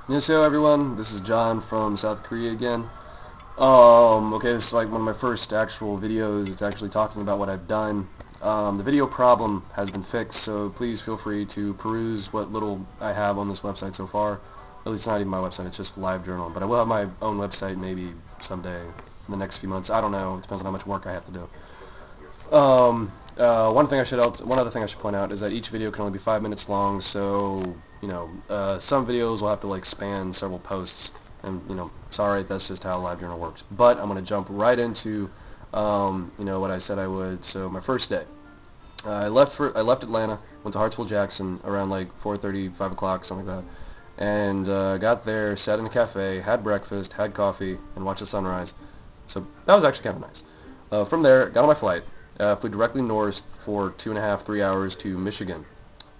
Hello everyone, this is John from South Korea again. Okay, this is like one of my first actual videos. It's actually talking about what I've done. The video problem has been fixed, so please feel free to peruse what little I have on this website so far. At least it's not even my website, it's just LiveJournal. But I will have my own website maybe someday in the next few months. I don't know, it depends on how much work I have to do. One other thing I should point out is that each video can only be 5 minutes long, so some videos will have to like span several posts, and sorry, that's just how LiveJournal works. But I'm gonna jump right into what I said I would. So my first day, I left Atlanta, went to Hartsville-Jackson around like 4:30, 5 o'clock, something like that, and got there, sat in a cafe, had breakfast, had coffee, and watched the sunrise. So that was actually kind of nice. From there, got on my flight. Flew directly north for 2.5, 3 hours to Michigan.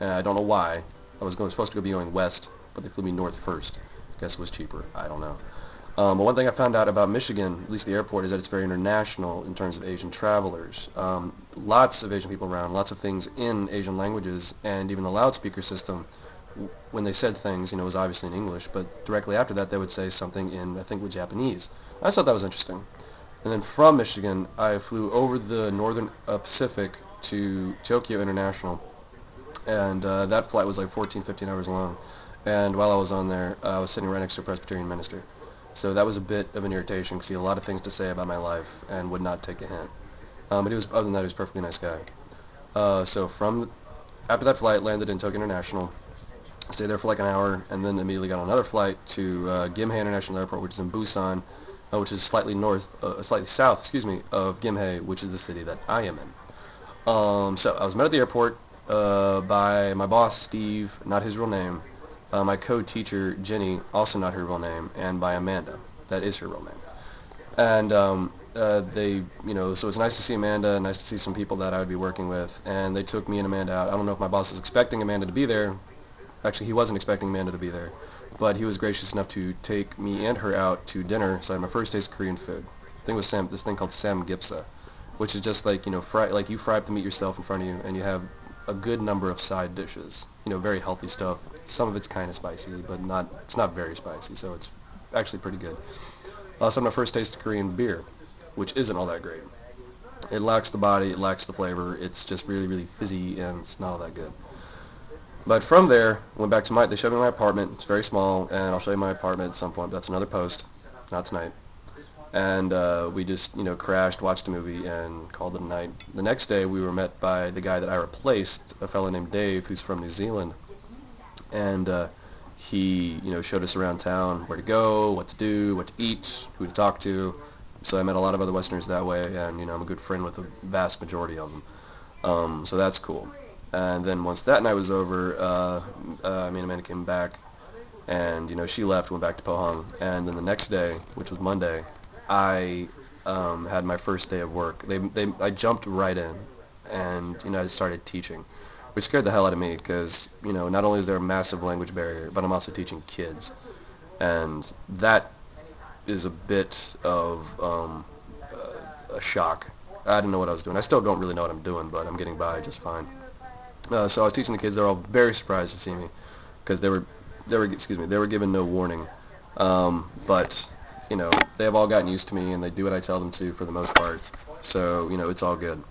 I don't know why. Supposed to be going west, but they flew me north first. Guess it was cheaper. I don't know. But one thing I found out about Michigan, at least the airport, is that it's very international in terms of Asian travelers. Lots of Asian people around, lots of things in Asian languages, and even the loudspeaker system, when they said things, was obviously in English, but directly after that they would say something in, I think, with Japanese. I thought that was interesting. And then from Michigan, I flew over the northern Pacific to Tokyo International, and that flight was like 14, 15 hours long. And while I was on there, I was sitting right next to a Presbyterian minister. So that was a bit of an irritation because he had a lot of things to say about my life and would not take a hint. But other than that, he was a perfectly nice guy. After that flight, landed in Tokyo International, stayed there for like an hour, and then immediately got on another flight to Gimhae International Airport, which is in Busan, which is slightly south, of Gimhae, which is the city that I am in. So I was met at the airport by my boss, Steve, not his real name, my co-teacher, Jenny, also not her real name, and by Amanda, that is her real name. And so it's nice to see Amanda, nice to see some people that I would be working with, and they took me and Amanda out. I don't know if my boss was expecting Amanda to be there. Actually, he wasn't expecting Amanda to be there, but he was gracious enough to take me and her out to dinner. So I had my first taste of Korean food. This thing called samgyeopsal, which is just like you fry up the meat yourself in front of you, and you have a good number of side dishes. Very healthy stuff. Some of it's kind of spicy, but it's not very spicy, so it's actually pretty good. So my first taste of Korean beer, which isn't all that great. It lacks the body, it lacks the flavor. It's just really, really fizzy, and it's not all that good. But from there, they showed me my apartment. It's very small, and I'll show you my apartment at some point. That's another post, not tonight. And we just, crashed, watched a movie, and called it a night. The next day, we were met by the guy that I replaced, a fellow named Dave, who's from New Zealand. And he, showed us around town, where to go, what to do, what to eat, who to talk to. So I met a lot of other Westerners that way, and, I'm a good friend with the vast majority of them. So that's cool. And then once that night was over, me and Amanda came back, and she left, went back to Pohang. And then the next day, which was Monday, I had my first day of work. I jumped right in, and I started teaching, which scared the hell out of me because not only is there a massive language barrier, but I'm also teaching kids, and that is a bit of a shock. I didn't know what I was doing. I still don't really know what I'm doing, but I'm getting by just fine. So I was teaching the kids. They're all very surprised to see me because they were given no warning. But they have all gotten used to me and they do what I tell them to for the most part. So it's all good.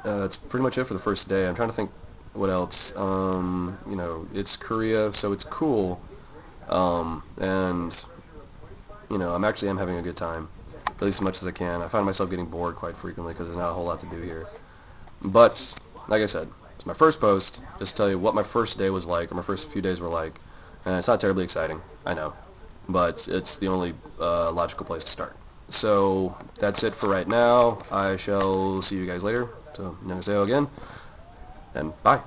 That's pretty much it for the first day. I'm trying to think what else. It's Korea, so it's cool. And I'm having a good time, at least as much as I can. I find myself getting bored quite frequently because there's not a whole lot to do here. But, like I said, it's my first post, just to tell you what my first day was like, or my first few days were like. And it's not terribly exciting, I know, but it's the only logical place to start. So, that's it for right now. I shall see you guys later. So, annyeonghaseyo again, and bye.